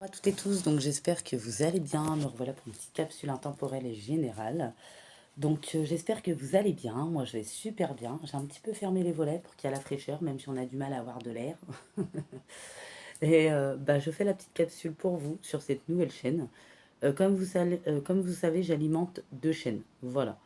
Bonjour à toutes et tous, donc j'espère que vous allez bien. Me revoilà pour une petite capsule intemporelle et générale. J'espère que vous allez bien. Moi je vais super bien. J'ai un petit peu fermé les volets pour qu'il y ait la fraîcheur, même si on a du mal à avoir de l'air. Je fais la petite capsule pour vous sur cette nouvelle chaîne. Comme vous savez, j'alimente deux chaînes. Voilà.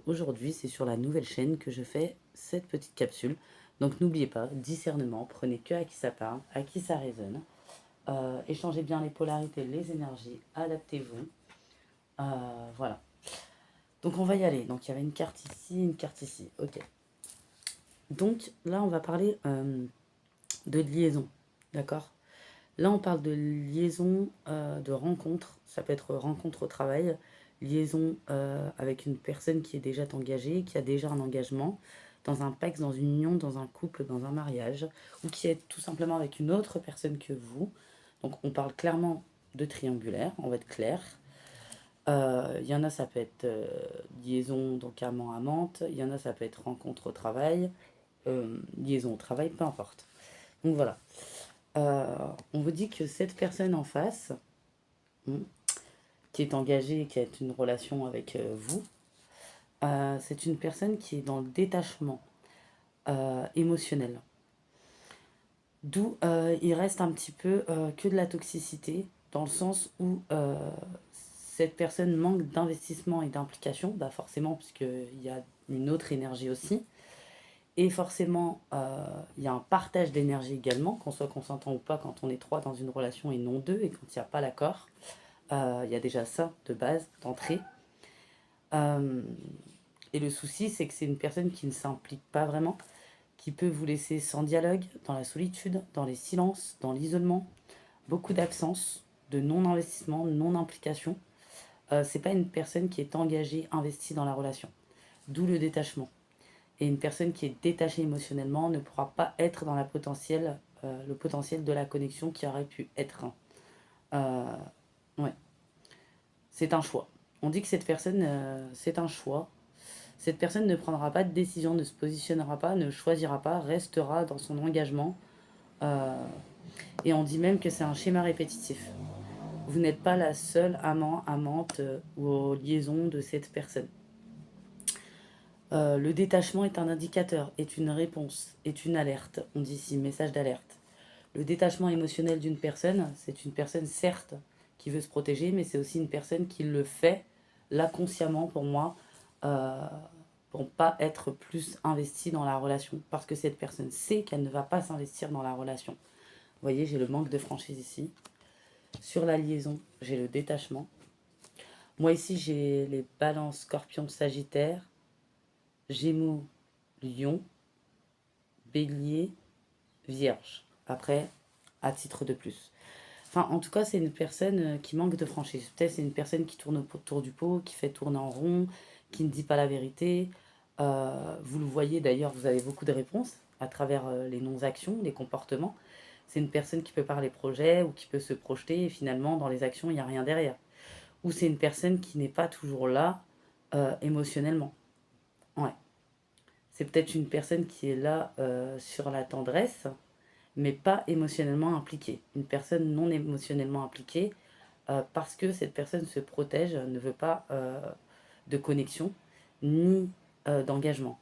Aujourd'hui, c'est sur la nouvelle chaîne que je fais cette petite capsule. Donc n'oubliez pas, discernement, prenez que à qui ça parle, à qui ça résonne. Échangez bien les polarités, les énergies, adaptez-vous. Voilà. Donc on va y aller. Donc il y avait une carte ici, une carte ici. Ok. Donc là, on va parler de liaison. D'accord. Là, on parle de liaison, de rencontre. Ça peut être rencontre au travail, liaison avec une personne qui est déjà engagée, qui a déjà un engagement, dans un pacte, dans une union, dans un couple, dans un mariage, ou qui est tout simplement avec une autre personne que vous. Donc on parle clairement de triangulaire, on va être clair. Il y en a, ça peut être liaison, donc amant-amante. Il y en a, ça peut être rencontre au travail, liaison au travail, peu importe. Donc voilà. On vous dit que cette personne en face, hmm, qui est engagée, qui a une relation avec vous, c'est une personne qui est dans le détachement émotionnel. D'où il reste un petit peu que de la toxicité, dans le sens où cette personne manque d'investissement et d'implication, bah forcément, puisqu'il y a une autre énergie aussi. Et forcément, il y a un partage d'énergie également, qu'on soit consentant ou pas, quand on est trois dans une relation et non deux, et quand il n'y a pas l'accord. Il y a déjà ça de base, d'entrée. Euh, et le souci, c'est que c'est une personne qui ne s'implique pas vraiment, qui peut vous laisser sans dialogue, dans la solitude, dans les silences, dans l'isolement, beaucoup d'absence, de non-investissement, non-implication. C'est pas une personne qui est engagée, investie dans la relation. D'où le détachement. Et une personne qui est détachée émotionnellement ne pourra pas être dans le potentiel de la connexion qui aurait pu être. Euh, ouais, c'est un choix. On dit que cette personne, c'est un choix. Cette personne ne prendra pas de décision, ne se positionnera pas, ne choisira pas, restera dans son engagement. Euh, et on dit même que c'est un schéma répétitif. Vous n'êtes pas la seule amant, amante ou liaison de cette personne. Le détachement est un indicateur, est une réponse, est une alerte. On dit ici message d'alerte. Le détachement émotionnel d'une personne, c'est une personne certes qui veut se protéger, mais c'est aussi une personne qui le fait là consciemment pour moi, euh, pour ne pas être plus investie dans la relation. Parce que cette personne sait qu'elle ne va pas s'investir dans la relation. Vous voyez, j'ai le manque de franchise ici. Sur la liaison, j'ai le détachement. Moi ici, j'ai les balances, scorpions, sagittaire, gémeaux, lion, bélier, vierge. Après, à titre de plus. Enfin, en tout cas, c'est une personne qui manque de franchise. Peut-être c'est une personne qui tourne autour du pot, qui fait tourner en rond, qui ne dit pas la vérité. Vous le voyez d'ailleurs, vous avez beaucoup de réponses à travers les non-actions, les comportements. C'est une personne qui peut parler projet ou qui peut se projeter et finalement, dans les actions, il n'y a rien derrière. Ou c'est une personne qui n'est pas toujours là émotionnellement. Ouais. C'est peut-être une personne qui est là sur la tendresse, mais pas émotionnellement impliquée. Une personne non émotionnellement impliquée, parce que cette personne se protège, ne veut pas de connexion ni d'engagement.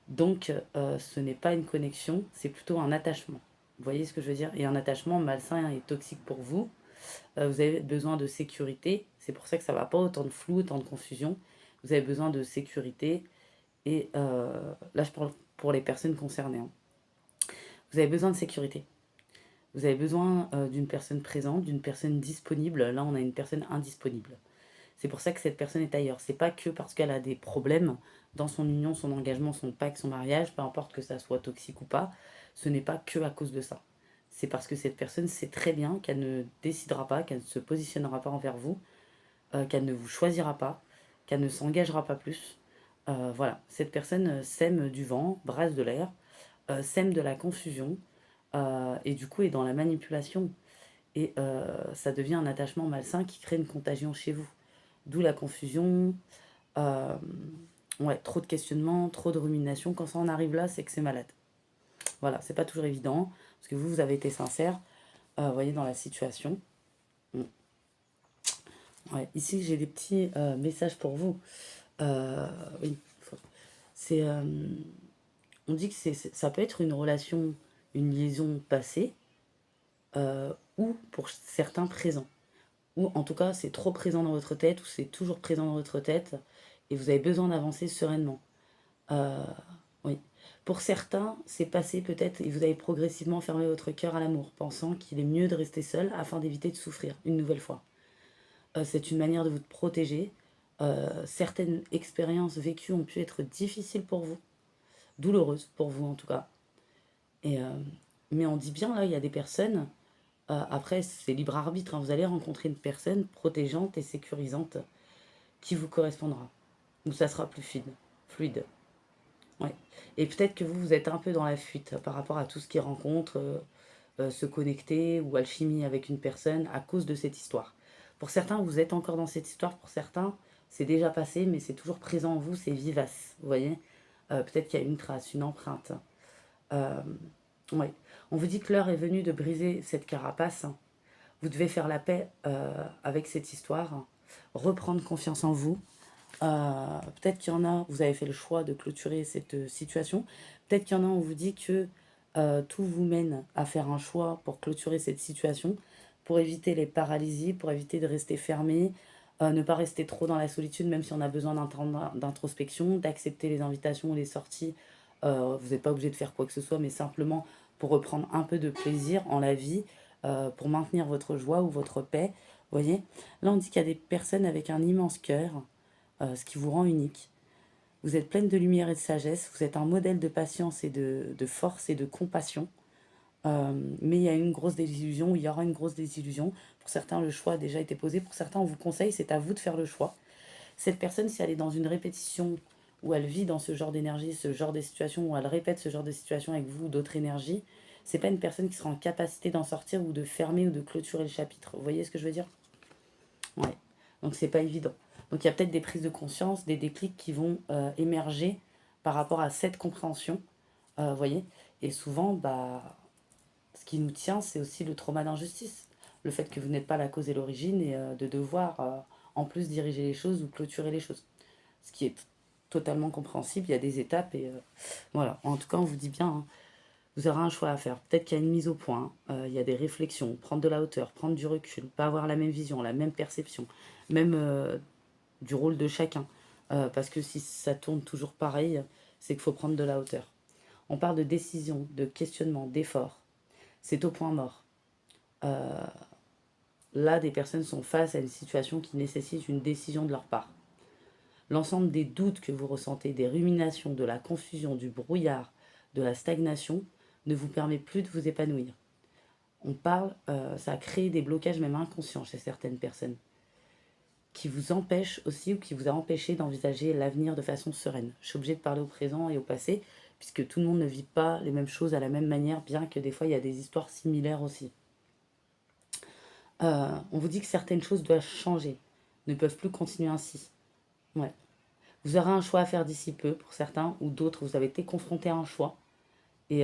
Donc, ce n'est pas une connexion, c'est plutôt un attachement. Vous voyez ce que je veux dire? Et un attachement malsain et toxique pour vous. Vous avez besoin de sécurité. C'est pour ça que ça ne va pas autant de flou, autant de confusion. Vous avez besoin de sécurité. Et là, je parle pour les personnes concernées, hein. Vous avez besoin de sécurité. Vous avez besoin d'une personne présente, d'une personne disponible. Là, on a une personne indisponible. C'est pour ça que cette personne est ailleurs. C'est pas que parce qu'elle a des problèmes dans son union, son engagement, son pacte, son mariage, peu importe que ça soit toxique ou pas. Ce n'est pas que à cause de ça. C'est parce que cette personne sait très bien qu'elle ne décidera pas, qu'elle ne se positionnera pas envers vous, qu'elle ne vous choisira pas, qu'elle ne s'engagera pas plus. Voilà, cette personne sème du vent, brasse de l'air, sème de la confusion, et du coup est dans la manipulation. Et ça devient un attachement malsain qui crée une contagion chez vous. D'où la confusion, euh, ouais, trop de questionnements, trop de ruminations. Quand ça en arrive là, c'est que c'est malade. Voilà, c'est pas toujours évident, parce que vous avez été sincère. vous voyez, dans la situation. Mm. Ouais, ici, j'ai des petits messages pour vous. Oui, c'est, on dit que ça peut être une relation, une liaison passée, ou pour certains présents. Ou en tout cas, c'est trop présent dans votre tête, ou c'est toujours présent dans votre tête, et vous avez besoin d'avancer sereinement. Euh, oui. Pour certains, c'est passé peut-être, et vous avez progressivement fermé votre cœur à l'amour, pensant qu'il est mieux de rester seul afin d'éviter de souffrir une nouvelle fois. C'est une manière de vous protéger. Certaines expériences vécues ont pu être difficiles pour vous, douloureuses pour vous en tout cas. Et, mais on dit bien là, il y a des personnes, après c'est libre arbitre, hein, vous allez rencontrer une personne protégeante et sécurisante qui vous correspondra. Où ça sera plus fluide. Fluide. Ouais. Et peut-être que vous, vous êtes un peu dans la fuite par rapport à tout ce qui rencontre, se connecter ou alchimie avec une personne à cause de cette histoire. Pour certains, vous êtes encore dans cette histoire. Pour certains, c'est déjà passé, mais c'est toujours présent en vous, c'est vivace. Vous voyez. Peut-être qu'il y a une trace, une empreinte. Euh, ouais. On vous dit que l'heure est venue de briser cette carapace. Vous devez faire la paix avec cette histoire, reprendre confiance en vous. Peut-être qu'il y en a, vous avez fait le choix de clôturer cette situation. Peut-être qu'il y en a, on vous dit que tout vous mène à faire un choix pour clôturer cette situation, pour éviter les paralysies, pour éviter de rester fermé, ne pas rester trop dans la solitude, même si on a besoin d'un temps d'introspection, d'accepter les invitations ou les sorties. Vous n'êtes pas obligé de faire quoi que ce soit, mais simplement pour reprendre un peu de plaisir en la vie, pour maintenir votre joie ou votre paix. Vous voyez, là on dit qu'il y a des personnes avec un immense cœur, ce qui vous rend unique. Vous êtes pleine de lumière et de sagesse, vous êtes un modèle de patience et de force et de compassion. Mais il y a une grosse désillusion, ou il y aura une grosse désillusion. Pour certains, le choix a déjà été posé. Pour certains, on vous conseille, c'est à vous de faire le choix. Cette personne, si elle est dans une répétition, où elle vit dans ce genre d'énergie, ce genre de situation, où elle répète ce genre de situation avec vous, d'autres énergies, c'est pas une personne qui sera en capacité d'en sortir ou de fermer ou de clôturer le chapitre. Vous voyez ce que je veux dire? Ouais. Donc c'est pas évident. Donc il y a peut-être des prises de conscience, des déclics qui vont émerger par rapport à cette compréhension, vous voyez. Et souvent, bah, ce qui nous tient, c'est aussi le trauma d'injustice. Le fait que vous n'êtes pas la cause et l'origine et de devoir en plus diriger les choses ou clôturer les choses. Ce qui est totalement compréhensible, il y a des étapes et voilà. En tout cas, on vous dit bien, hein, vous aurez un choix à faire. Peut-être qu'il y a une mise au point, il y a des réflexions, prendre de la hauteur, prendre du recul, pas avoir la même vision, la même perception, même du rôle de chacun. Parce que si ça tourne toujours pareil, c'est qu'il faut prendre de la hauteur. On parle de décision, de questionnement, d'effort. C'est au point mort. Euh, Là, des personnes sont face à une situation qui nécessite une décision de leur part. L'ensemble des doutes que vous ressentez, des ruminations, de la confusion, du brouillard, de la stagnation, ne vous permet plus de vous épanouir. On parle, ça a créé des blocages même inconscients chez certaines personnes, qui vous empêchent aussi ou qui vous a empêché d'envisager l'avenir de façon sereine. Je suis obligée de parler au présent et au passé, puisque tout le monde ne vit pas les mêmes choses à la même manière, bien que des fois il y a des histoires similaires aussi. On vous dit que certaines choses doivent changer, ne peuvent plus continuer ainsi. Ouais. Vous aurez un choix à faire d'ici peu pour certains, ou d'autres, vous avez été confrontés à un choix, et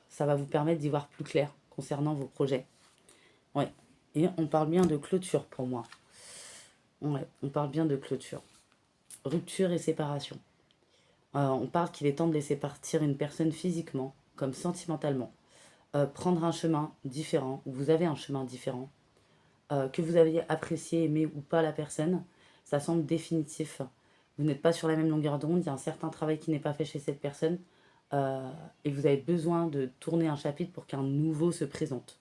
ça va vous permettre d'y voir plus clair concernant vos projets. Ouais. Et on parle bien de clôture pour moi. Ouais, on parle bien de clôture. Rupture et séparation. On parle qu'il est temps de laisser partir une personne physiquement comme sentimentalement. Prendre un chemin différent, ou vous avez un chemin différent, que vous aviez apprécié, aimé ou pas la personne, ça semble définitif. Vous n'êtes pas sur la même longueur d'onde, il y a un certain travail qui n'est pas fait chez cette personne, et vous avez besoin de tourner un chapitre pour qu'un nouveau se présente.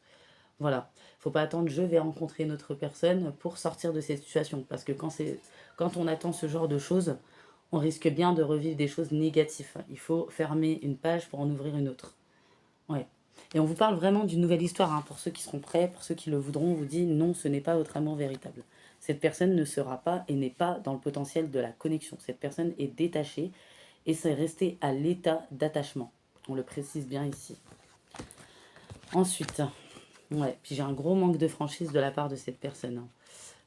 Voilà. Il ne faut pas attendre je vais rencontrer une autre personne pour sortir de cette situation. Parce que quand on attend ce genre de choses, on risque bien de revivre des choses négatives. Il faut fermer une page pour en ouvrir une autre. Ouais. Et on vous parle vraiment d'une nouvelle histoire, hein. Pour ceux qui seront prêts, pour ceux qui le voudront, on vous dit non, ce n'est pas votre amour véritable. Cette personne ne sera pas et n'est pas dans le potentiel de la connexion. Cette personne est détachée et c'est resté à l'état d'attachement. On le précise bien ici. Ensuite, ouais, puis j'ai un gros manque de franchise de la part de cette personne, hein,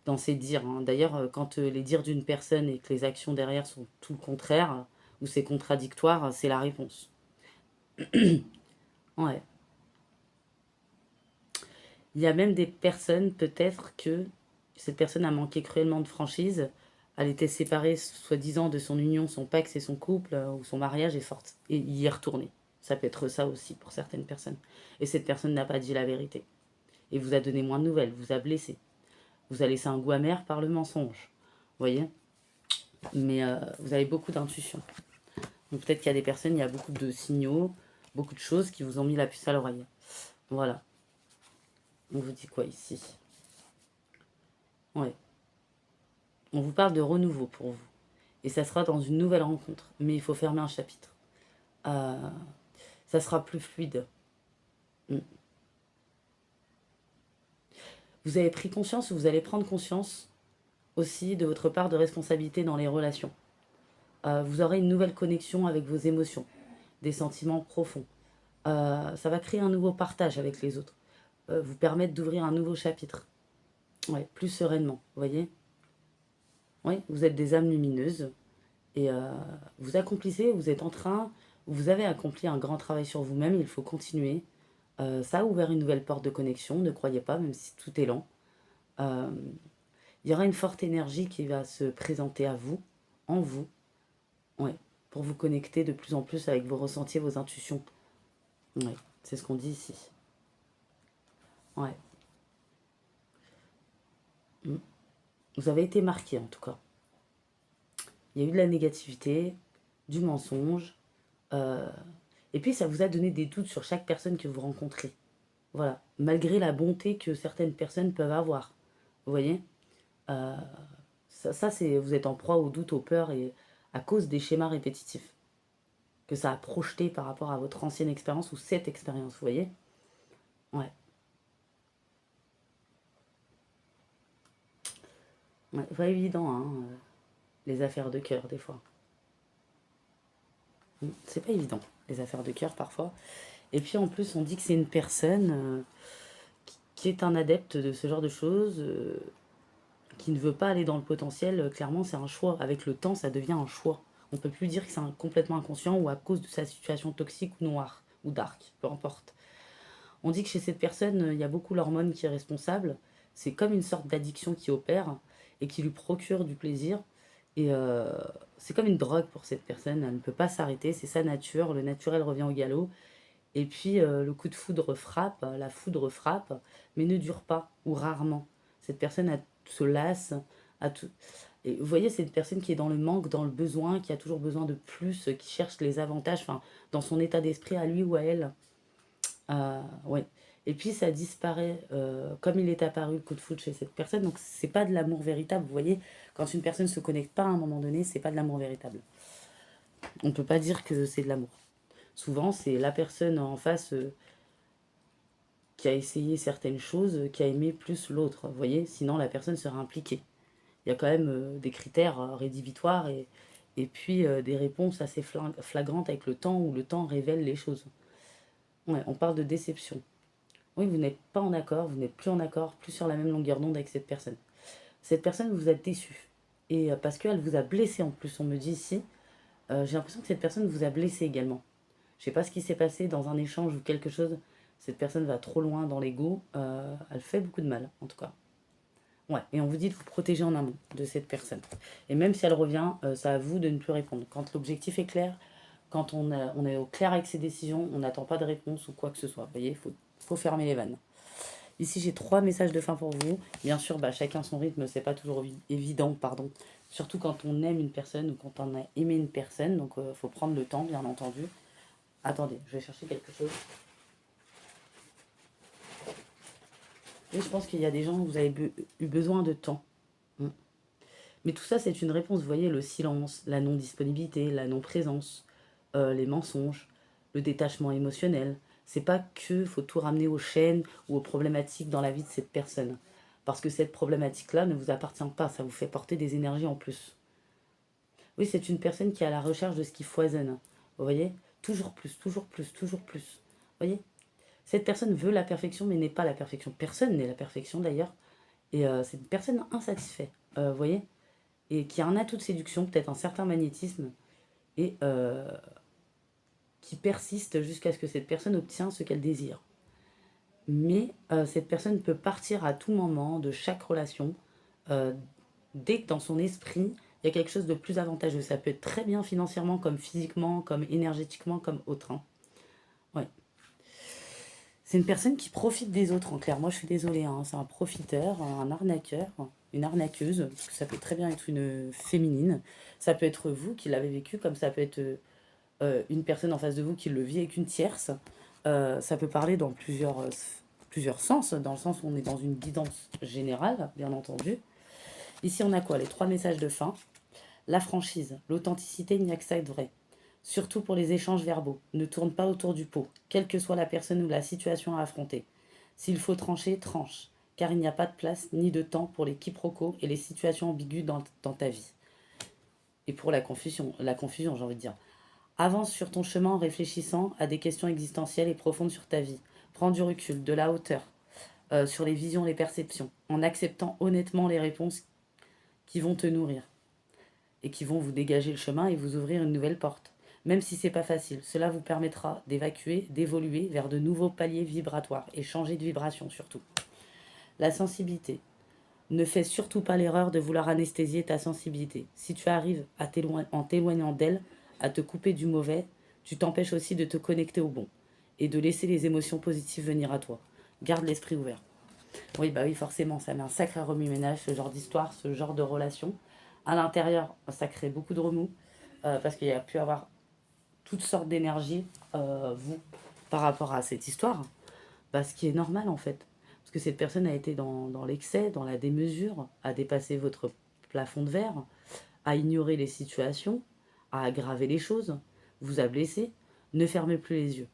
dans ses dires, hein. D'ailleurs, quand les dires d'une personne et que les actions derrière sont tout le contraire, ou c'est contradictoire, c'est la réponse. Ouais. Il y a même des personnes, peut-être que cette personne a manqué cruellement de franchise. Elle était séparée, soi-disant, de son union, son pax et son couple, ou son mariage est forte. Et y est retourné. Ça peut être ça aussi pour certaines personnes. Et cette personne n'a pas dit la vérité. Et vous a donné moins de nouvelles, vous a blessé. Vous a laissé un goût amer par le mensonge. Vous voyez? Mais vous avez beaucoup d'intuition. Donc peut-être qu'il y a des personnes, il y a beaucoup de signaux, beaucoup de choses qui vous ont mis la puce à l'oreille. Voilà. On vous dit quoi ici? Ouais. On vous parle de renouveau pour vous. Et ça sera dans une nouvelle rencontre. Mais il faut fermer un chapitre. Euh, Ça sera plus fluide. Mm. Vous avez pris conscience, vous allez prendre conscience aussi de votre part de responsabilité dans les relations. Vous aurez une nouvelle connexion avec vos émotions, des sentiments profonds. Ça va créer un nouveau partage avec les autres. Vous permettre d'ouvrir un nouveau chapitre. Ouais, plus sereinement, vous voyez? Oui, vous êtes des âmes lumineuses et vous accomplissez, vous êtes en train, vous avez accompli un grand travail sur vous-même, il faut continuer. Ça a ouvert une nouvelle porte de connexion, ne croyez pas, même si tout est lent. Euh, il y aura une forte énergie qui va se présenter à vous, en vous, ouais, pour vous connecter de plus en plus avec vos ressentis et vos intuitions. Ouais, c'est ce qu'on dit ici. Ouais. Mm. Vous avez été marqué en tout cas. Il y a eu de la négativité, du mensonge, euh, et puis ça vous a donné des doutes sur chaque personne que vous rencontrez. Voilà, malgré la bonté que certaines personnes peuvent avoir. Vous voyez? Euh, ça c'est, vous êtes en proie aux doutes, aux peurs, et à cause des schémas répétitifs que ça a projeté par rapport à votre ancienne expérience ou cette expérience, vous voyez? Ouais. Ouais, pas évident, hein, les affaires de cœur, des fois. C'est pas évident, les affaires de cœur, parfois. Et puis, en plus, on dit que c'est une personne qui est un adepte de ce genre de choses, qui ne veut pas aller dans le potentiel. Clairement, c'est un choix. Avec le temps, ça devient un choix. On peut plus dire que c'est complètement inconscient ou à cause de sa situation toxique ou noire, ou dark, peu importe. On dit que chez cette personne, il y a beaucoup l'hormone qui est responsable. C'est comme une sorte d'addiction qui opère et qui lui procure du plaisir. Et c'est comme une drogue pour cette personne. Elle ne peut pas s'arrêter. C'est sa nature. Le naturel revient au galop. Et puis le coup de foudre frappe, la foudre frappe, mais ne dure pas ou rarement. Cette personne se lasse. A tout... Et vous voyez, c'est une personne qui est dans le manque, dans le besoin, qui a toujours besoin de plus, qui cherche les avantages, enfin, dans son état d'esprit à lui ou à elle. Ouais. Et puis ça disparaît comme il est apparu le coup de foudre chez cette personne. Donc c'est pas de l'amour véritable. Vous voyez, quand une personne se connecte pas à un moment donné, c'est pas de l'amour véritable. On peut pas dire que c'est de l'amour. Souvent, c'est la personne en face qui a essayé certaines choses, qui a aimé plus l'autre. Vous voyez, sinon la personne sera impliquée. Il y a quand même des critères rédhibitoires et puis des réponses assez flagrantes avec le temps où le temps révèle les choses. Ouais, on parle de déception. Oui, vous n'êtes pas en accord, vous n'êtes plus en accord, plus sur la même longueur d'onde avec cette personne. Cette personne vous a déçu. Et parce qu'elle vous a blessé en plus, on me dit ici, j'ai l'impression que cette personne vous a blessé également. Je sais pas ce qui s'est passé dans un échange ou quelque chose. Cette personne va trop loin dans l'ego. Elle fait beaucoup de mal, en tout cas. Ouais, et on vous dit de vous protéger en amont de cette personne. Et même si elle revient, c'est à vous de ne plus répondre. Quand l'objectif est clair, quand on est au clair avec ses décisions, on n'attend pas de réponse ou quoi que ce soit. Vous voyez, faut fermer les vannes. Ici, j'ai 3 messages de fin pour vous. Bien sûr, bah, chacun son rythme, c'est pas toujours évident, pardon. Surtout quand on aime une personne ou quand on a aimé une personne. Donc, il faut prendre le temps, bien entendu. Attendez, je vais chercher quelque chose. Et je pense qu'il y a des gens où vous avez eu besoin de temps. Mm. Mais tout ça, c'est une réponse. Vous voyez, le silence, la non-disponibilité, la non-présence, les mensonges, le détachement émotionnel. C'est pas que faut tout ramener aux chaînes ou aux problématiques dans la vie de cette personne. Parce que cette problématique-là ne vous appartient pas, ça vous fait porter des énergies en plus. Oui, c'est une personne qui est à la recherche de ce qui foisonne. Vous voyez? Toujours plus, toujours plus, toujours plus. Vous voyez? Cette personne veut la perfection, mais n'est pas la perfection. Personne n'est la perfection d'ailleurs. Et c'est une personne insatisfaite. Vous voyez? Et qui a un atout de séduction, peut-être un certain magnétisme, et qui persiste jusqu'à ce que cette personne obtient ce qu'elle désire. Mais cette personne peut partir à tout moment de chaque relation, euh, dès que dans son esprit, il y a quelque chose de plus avantageux. Ça peut être très bien financièrement, comme physiquement, comme énergétiquement, comme autre, hein. Ouais. C'est une personne qui profite des autres, en clair. Moi, je suis désolée, hein, c'est un profiteur, un arnaqueur, une arnaqueuse. Parce que ça peut très bien être une féminine. Ça peut être vous qui l'avez vécu, comme ça peut être une personne en face de vous qui le vit avec une tierce. Ça peut parler dans plusieurs sens, dans le sens où on est dans une guidance générale, bien entendu. Ici, on a quoi? Les trois messages de fin. La franchise, l'authenticité, il n'y a que ça de vrai. Surtout pour les échanges verbaux. Ne tourne pas autour du pot, quelle que soit la personne ou la situation à affronter. S'il faut trancher, tranche, car il n'y a pas de place ni de temps pour les quiproquos et les situations ambiguës dans ta vie. Et pour la confusion, j'ai envie de dire. Avance sur ton chemin en réfléchissant à des questions existentielles et profondes sur ta vie. Prends du recul, de la hauteur, sur les visions, les perceptions, en acceptant honnêtement les réponses qui vont te nourrir et qui vont vous dégager le chemin et vous ouvrir une nouvelle porte. Même si c'est pas facile, cela vous permettra d'évacuer, d'évoluer vers de nouveaux paliers vibratoires et changer de vibration surtout. La sensibilité. Ne fais surtout pas l'erreur de vouloir anesthésier ta sensibilité. Si tu arrives en t'éloignant d'elle, à te couper du mauvais, tu t'empêches aussi de te connecter au bon et de laisser les émotions positives venir à toi. Garde l'esprit ouvert. Oui, bah oui, forcément, ça met un sacré remue-ménage, ce genre d'histoire, ce genre de relation. À l'intérieur, ça crée beaucoup de remous, parce qu'il y a pu avoir toutes sortes d'énergies, vous, par rapport à cette histoire. Bah, ce qui est normal, en fait. Parce que cette personne a été dans l'excès, dans la démesure, a dépassé votre plafond de verre, a ignoré les situations, a aggravé les choses, vous a blessé. Ne fermez plus les yeux.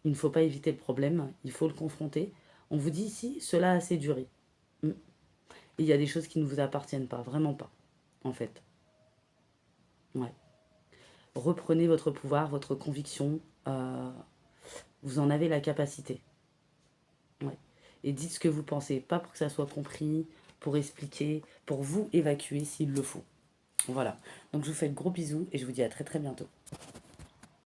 Il ne faut pas éviter le problème, il faut le confronter. On vous dit ici, cela a assez duré. Mm. Il y a des choses qui ne vous appartiennent pas, vraiment pas, en fait. Ouais. Reprenez votre pouvoir, votre conviction. Vous en avez la capacité. Ouais. Et dites ce que vous pensez, pas pour que ça soit compris, pour expliquer, pour vous évacuer s'il le faut. Voilà. Donc je vous fais de gros bisous et je vous dis à très très bientôt.